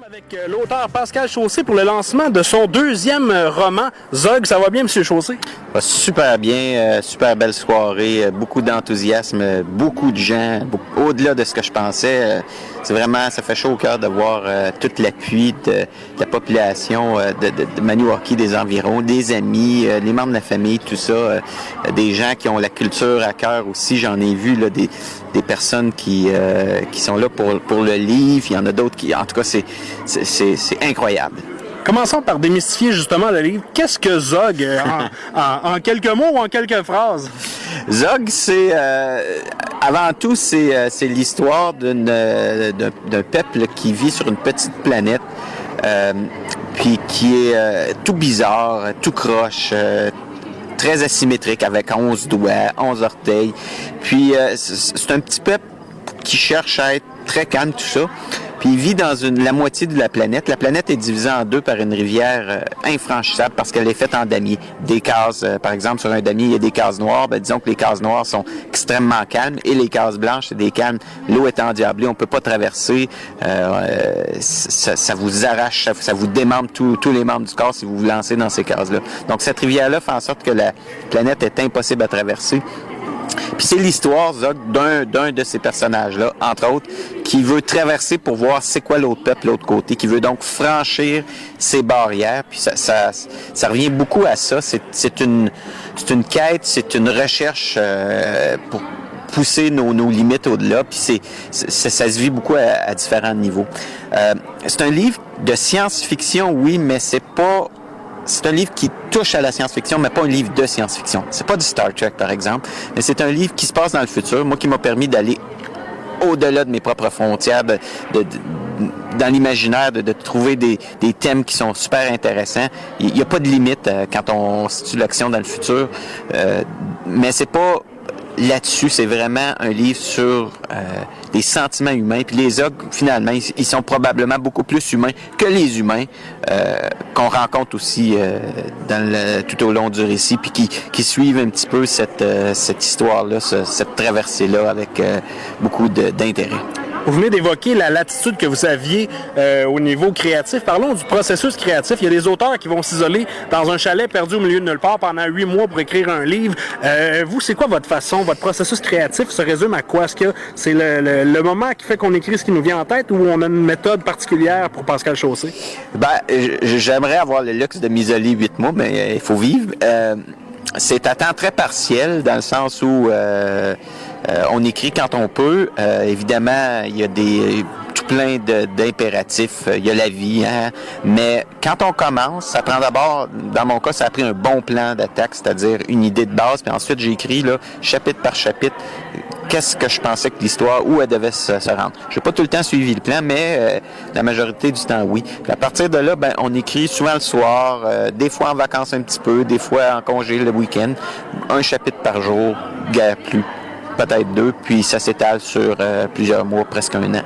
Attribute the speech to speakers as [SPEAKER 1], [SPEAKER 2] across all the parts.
[SPEAKER 1] Avec l'auteur Pascal Chaussé pour le lancement de son deuxième roman, Zog. Ça va bien, M. Chaussé?
[SPEAKER 2] Super bien, super belle soirée, beaucoup d'enthousiasme, beaucoup de gens, au-delà de ce que je pensais. C'est vraiment, ça fait chaud au cœur de voir tout l'appui de la population de Maniwaki, des environs, des amis, les membres de la famille, tout ça, des gens qui ont la culture à cœur aussi. J'en ai vu là, des personnes qui sont là pour le livre. Il y en a d'autres qui, en tout cas, c'est incroyable.
[SPEAKER 1] Commençons par démystifier justement le livre. Qu'est-ce que Zog en quelques mots ou en quelques phrases?
[SPEAKER 2] Zog, c'est avant tout, c'est l'histoire d'un peuple qui vit sur une petite planète, puis qui est tout bizarre, tout croche, très asymétrique, avec 11 doigts, 11 orteils. Puis c'est un petit peuple qui cherche à être très calme, tout ça. Puis il vit dans la moitié de la planète. La planète est divisée en deux par une rivière infranchissable parce qu'elle est faite en damier. Des cases, par exemple, sur un damier, il y a des cases noires. Ben, disons que les cases noires sont extrêmement calmes et les cases blanches, c'est des calmes. L'eau est endiablée, on peut pas traverser. Ça vous arrache, ça vous démembre tous les membres du corps si vous vous lancez dans ces cases-là. Donc cette rivière-là fait en sorte que la planète est impossible à traverser. Puis c'est l'histoire d'un de ces personnages-là, entre autres, qui veut traverser pour voir c'est quoi l'autre peuple, l'autre côté, qui veut donc franchir ces barrières. Puis ça revient beaucoup à ça. C'est une quête, c'est une recherche pour pousser nos limites au-delà. Puis ça se vit beaucoup à différents niveaux. C'est un livre de science-fiction, oui, mais c'est un livre qui touche à la science-fiction, mais pas un livre de science-fiction. C'est pas du Star Trek, par exemple, mais c'est un livre qui se passe dans le futur, moi qui m'a permis d'aller au-delà de mes propres frontières, dans l'imaginaire, de trouver des thèmes qui sont super intéressants. Il n'y a pas de limite quand on situe l'action dans le futur, mais c'est pas là-dessus, c'est vraiment un livre sur les sentiments humains. Puis les Zog, finalement, ils sont probablement beaucoup plus humains que les humains qu'on rencontre aussi tout au long du récit, puis qui suivent un petit peu cette histoire-là, cette traversée-là avec beaucoup d'intérêt.
[SPEAKER 1] Vous venez d'évoquer la latitude que vous aviez au niveau créatif. Parlons du processus créatif. Il y a des auteurs qui vont s'isoler dans un chalet perdu au milieu de nulle part pendant 8 mois pour écrire un livre. Vous, c'est quoi votre processus créatif se résume à quoi? Est-ce que c'est le moment qui fait qu'on écrit ce qui nous vient en tête ou on a une méthode particulière pour Pascal Chaussé?
[SPEAKER 2] J'aimerais avoir le luxe de m'isoler 8 mois, mais il faut vivre. C'est à temps très partiel dans le sens où on écrit quand on peut. Évidemment, il y a tout plein d'impératifs. Il y a la vie, hein? Mais quand on commence, ça prend d'abord, dans mon cas, ça a pris un bon plan d'attaque, c'est-à-dire une idée de base. Puis ensuite, j'ai écrit là, chapitre par chapitre, qu'est-ce que je pensais que l'histoire, où elle devait se rendre. Je n'ai pas tout le temps suivi le plan, mais la majorité du temps, oui. Puis à partir de là, on écrit souvent le soir, des fois en vacances un petit peu, des fois en congé le week-end, un chapitre par jour, guère plus. Peut-être 2, puis ça s'étale sur plusieurs mois, presque 1 an.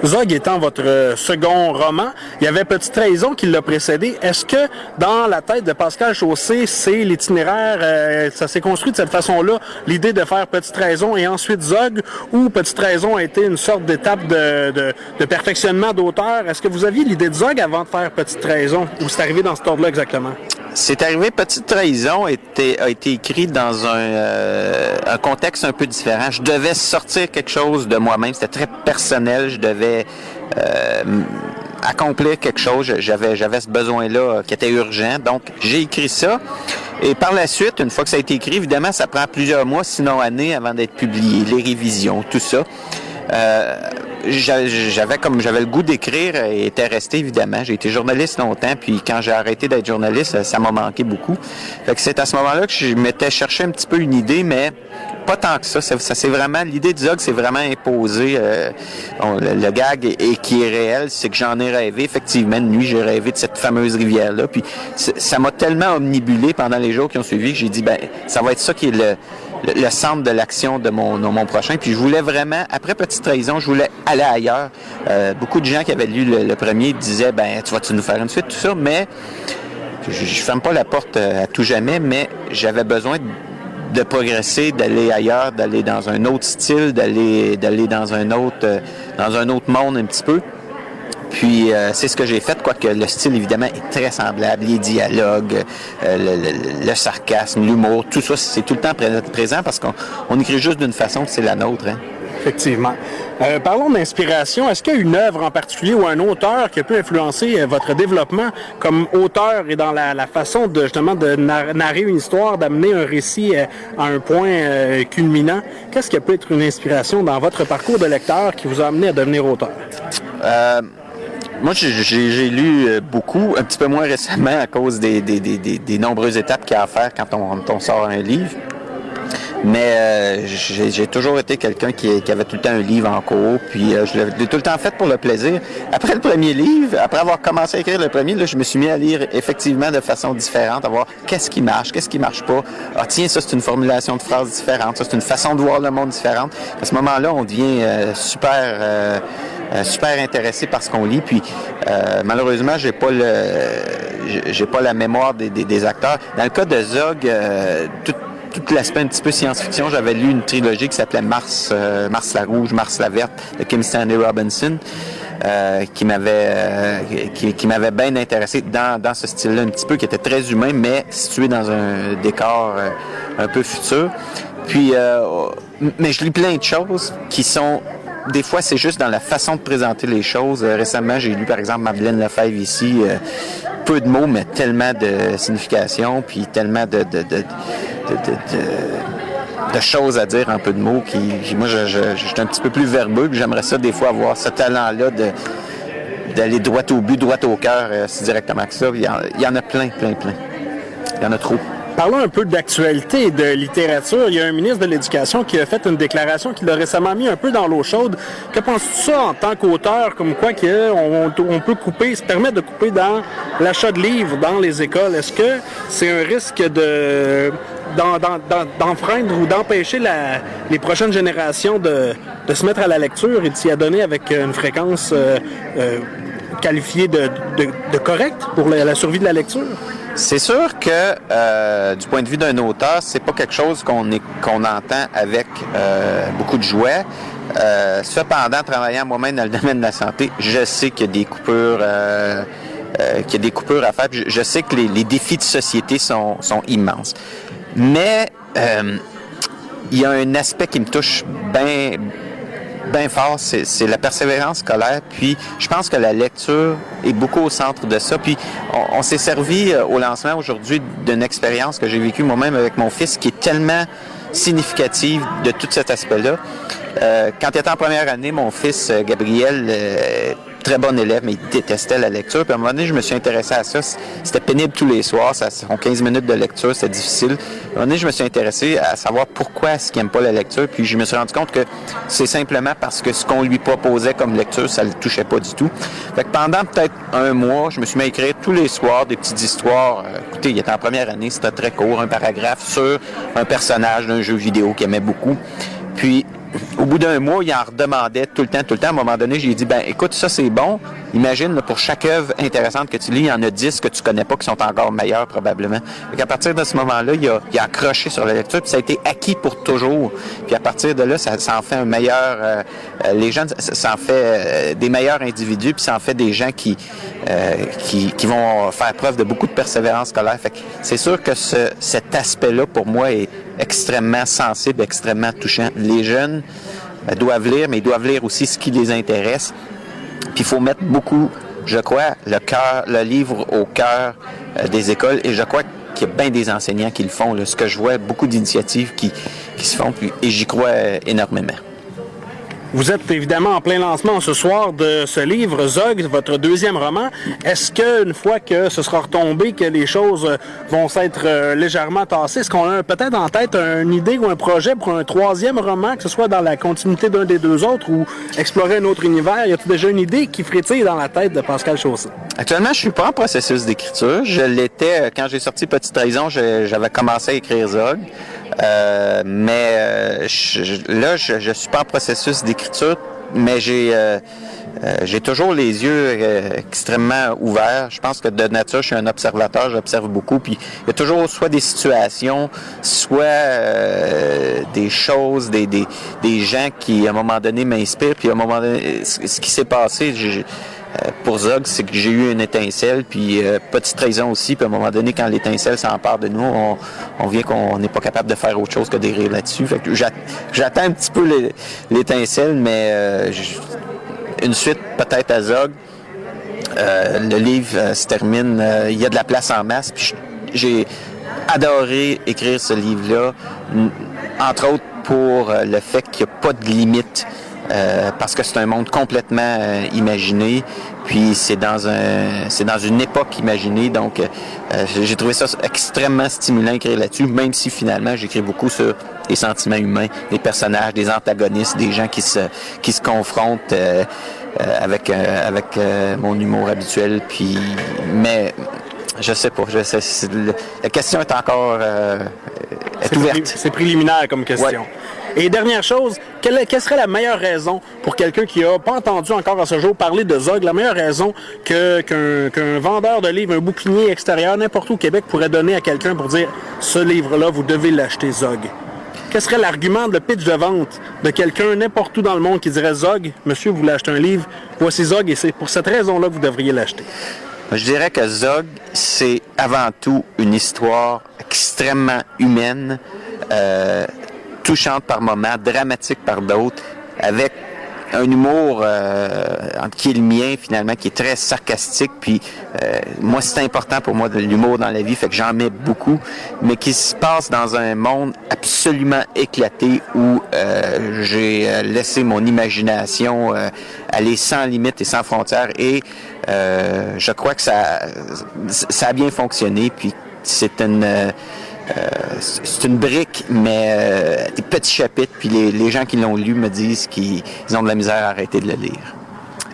[SPEAKER 1] Zog étant votre second roman, il y avait Petite Trahison qui l'a précédé. Est-ce que dans la tête de Pascal Chaussé, c'est l'itinéraire, ça s'est construit de cette façon-là, l'idée de faire Petite Trahison et ensuite Zog, ou Petite Trahison a été une sorte d'étape de perfectionnement d'auteur? Est-ce que vous aviez l'idée de Zog avant de faire Petite Trahison, ou c'est arrivé dans cet ordre-là exactement?
[SPEAKER 2] C'est arrivé, Petite Trahison a été écrit dans un contexte un peu différent. Je devais sortir quelque chose de moi-même, c'était très personnel, je devais accomplir quelque chose, j'avais ce besoin-là qui était urgent, donc j'ai écrit ça. Et par la suite, une fois que ça a été écrit, évidemment, ça prend plusieurs mois, sinon années, avant d'être publié, les révisions, tout ça. J'avais le goût d'écrire et était resté, évidemment. J'ai été journaliste longtemps, puis quand j'ai arrêté d'être journaliste, ça m'a manqué beaucoup. Fait que c'est à ce moment-là que je m'étais cherché un petit peu une idée, mais pas tant que ça. Ça c'est vraiment, l'idée du Zog, c'est vraiment imposé. Le gag qui est réel, c'est que j'en ai rêvé. Effectivement, une nuit, j'ai rêvé de cette fameuse rivière-là. Puis ça m'a tellement omnibulé pendant les jours qui ont suivi que j'ai dit, ça va être ça qui est le centre de l'action de mon prochain. Puis je voulais vraiment, après Petite Trahison, je voulais aller ailleurs. Beaucoup de gens qui avaient lu le premier disaient, tu vas-tu nous faire une suite, tout ça, mais je ferme pas la porte à tout jamais, mais j'avais besoin de progresser, d'aller ailleurs, d'aller dans un autre style, d'aller dans un autre monde un petit peu. Puis c'est ce que j'ai fait, quoique le style évidemment est très semblable, les dialogues, le sarcasme, l'humour, tout ça c'est tout le temps présent parce qu'on écrit juste d'une façon, c'est la nôtre. Hein?
[SPEAKER 1] Effectivement. Parlons d'inspiration. Est-ce qu'il y a une œuvre en particulier ou un auteur qui a pu influencer votre développement comme auteur et dans la façon de justement de narrer une histoire, d'amener un récit à un point culminant? Qu'est-ce qui a pu être une inspiration dans votre parcours de lecteur qui vous a amené à devenir auteur?
[SPEAKER 2] Moi, j'ai lu beaucoup, un petit peu moins récemment à cause des nombreuses étapes qu'il y a à faire quand on sort un livre. Mais j'ai toujours été quelqu'un qui avait tout le temps un livre en cours, puis je l'ai tout le temps fait pour le plaisir. Après le premier livre, après avoir commencé à écrire le premier, là, je me suis mis à lire effectivement de façon différente, à voir qu'est-ce qui marche pas. Ah tiens, ça c'est une formulation de phrase différente, ça c'est une façon de voir le monde différente. À ce moment-là, on devient super intéressé par ce qu'on lit, puis malheureusement, j'ai pas la mémoire des acteurs. Dans le cas de Zog, tout l'aspect un petit peu science-fiction, j'avais lu une trilogie qui s'appelait Mars la rouge, Mars la verte de Kim Stanley Robinson, qui m'avait bien intéressé dans ce style-là un petit peu, qui était très humain, mais situé dans un décor un peu futur. Puis, mais je lis plein de choses qui sont... Des fois, c'est juste dans la façon de présenter les choses. Récemment, j'ai lu, par exemple, Madeleine Lefebvre ici. Peu de mots, mais tellement de signification, puis tellement de choses à dire en peu de mots. Moi, je suis un petit peu plus verbeux, puis j'aimerais ça, des fois, avoir ce talent-là d'aller droit au but, droit au cœur, si directement que ça. Il y en a plein. Il y en a trop.
[SPEAKER 1] Parlons un peu d'actualité et de littérature. Il y a un ministre de l'Éducation qui a fait une déclaration qu'il a récemment mis un peu dans l'eau chaude. Que penses-tu de ça en tant qu'auteur, comme quoi on peut couper, se permettre de couper dans l'achat de livres dans les écoles? Est-ce que c'est un risque d'enfreindre ou d'empêcher les prochaines générations de se mettre à la lecture et de s'y adonner avec une fréquence qualifiée de correcte pour la survie de la lecture?
[SPEAKER 2] C'est sûr que du point de vue d'un auteur, c'est pas quelque chose qu'on entend avec beaucoup de jouet. Cependant, travaillant moi-même dans le domaine de la santé, je sais qu'il y a des coupures à faire. Je sais que les défis de société sont immenses. Mais il y a un aspect qui me touche bien fort, c'est la persévérance scolaire. Puis je pense que la lecture est beaucoup au centre de ça. Puis on s'est servi au lancement aujourd'hui d'une expérience que j'ai vécue moi-même avec mon fils qui est tellement significative de tout cet aspect-là. Quand il était en première année, mon fils Gabriel, très bon élève, mais il détestait la lecture. Puis à un moment donné, je me suis intéressé à ça. C'était pénible tous les soirs. Ça sont 15 minutes de lecture, c'était difficile. À un moment donné, je me suis intéressé à savoir pourquoi est-ce qu'il n'aime pas la lecture. Puis je me suis rendu compte que c'est simplement parce que ce qu'on lui proposait comme lecture, ça ne le touchait pas du tout. Fait que pendant peut-être un mois, je me suis mis à écrire tous les soirs des petites histoires. Écoutez, il était en première année, c'était très court, un paragraphe sur un personnage d'un jeu vidéo qu'il aimait beaucoup. Puis au bout d'un mois, il en redemandait tout le temps. À un moment donné, j'ai dit, écoute, ça c'est bon. Imagine, là, pour chaque œuvre intéressante que tu lis, il y en a 10 que tu connais pas qui sont encore meilleures probablement. À partir de ce moment-là, il a accroché sur la lecture, puis ça a été acquis pour toujours. Puis à partir de là, ça en fait un meilleur... les gens, ça en fait des meilleurs individus, puis ça en fait des gens qui vont faire preuve de beaucoup de persévérance scolaire. Fait que c'est sûr que cet aspect-là, pour moi, est extrêmement sensible, extrêmement touchant. Les jeunes doivent lire, mais ils doivent lire aussi ce qui les intéresse. Puis il faut mettre beaucoup, je crois, le livre au cœur des écoles. Et je crois qu'il y a bien des enseignants qui le font. Là. Ce que je vois, beaucoup d'initiatives qui se font, et j'y crois énormément.
[SPEAKER 1] Vous êtes évidemment en plein lancement ce soir de ce livre, Zog, votre deuxième roman. Est-ce qu'une fois que ce sera retombé, que les choses vont s'être légèrement tassées, est-ce qu'on a peut-être en tête une idée ou un projet pour un troisième roman, que ce soit dans la continuité d'un des deux autres ou explorer un autre univers? Y a-t-il déjà une idée qui frétille dans la tête de Pascal Chaussé?
[SPEAKER 2] Actuellement, je suis pas en processus d'écriture. Je l'étais quand j'ai sorti Petite Trahison, j'avais commencé à écrire Zog. Mais je suis pas en processus d'écriture, mais j'ai toujours les yeux extrêmement ouverts. Je pense que de nature, je suis un observateur, j'observe beaucoup, puis il y a toujours soit des situations, soit des choses, des gens qui, à un moment donné, m'inspirent, puis à un moment donné, ce qui s'est passé, pour Zog, c'est que j'ai eu une étincelle, puis petite trahison aussi, puis à un moment donné, quand l'étincelle s'empare de nous, on vient qu'on n'est pas capable de faire autre chose que d'errer là-dessus. Fait que j'attends un petit peu l'étincelle, mais une suite peut-être à Zog. Le livre se termine, il y a de la place en masse, puis j'ai adoré écrire ce livre-là, entre autres pour le fait qu'il n'y a pas de limite, parce que c'est un monde complètement imaginé, puis c'est dans une époque imaginée, donc j'ai trouvé ça extrêmement stimulant d'écrire là-dessus, même si finalement j'écris beaucoup sur les sentiments humains, des personnages, des antagonistes, des gens qui se confrontent avec mon humour habituel, puis mais je sais pas, la question est encore est ouverte.
[SPEAKER 1] C'est préliminaire comme question. Ouais. Et dernière chose, quelle serait la meilleure raison pour quelqu'un qui n'a pas entendu encore à ce jour parler de Zog, la meilleure raison qu'un vendeur de livres, un bouquinier extérieur, n'importe où au Québec, pourrait donner à quelqu'un pour dire « ce livre-là, vous devez l'acheter, Zog ». Quel serait l'argument, le pitch de vente de quelqu'un n'importe où dans le monde qui dirait « Zog, monsieur, vous voulez acheter un livre, voici Zog et c'est pour cette raison-là que vous devriez l'acheter ».
[SPEAKER 2] Je dirais que Zog, c'est avant tout une histoire extrêmement humaine, touchante par moments, dramatique par d'autres, avec un humour qui est le mien finalement, qui est très sarcastique. Puis moi, c'est important pour moi de l'humour dans la vie, fait que j'en mets beaucoup, mais qui se passe dans un monde absolument éclaté où j'ai laissé mon imagination aller sans limite et sans frontières. Et je crois que ça a bien fonctionné. Puis c'est une brique, mais des petits chapitres, puis les gens qui l'ont lu me disent qu'ils ont de la misère à arrêter de le lire.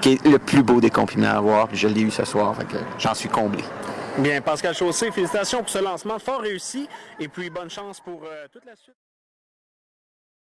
[SPEAKER 2] Qui est le plus beau des compliments à avoir, puis je l'ai eu ce soir, fait que j'en suis comblé.
[SPEAKER 1] Bien, Pascal Chaussé, félicitations pour ce lancement fort réussi, et puis bonne chance pour toute la suite.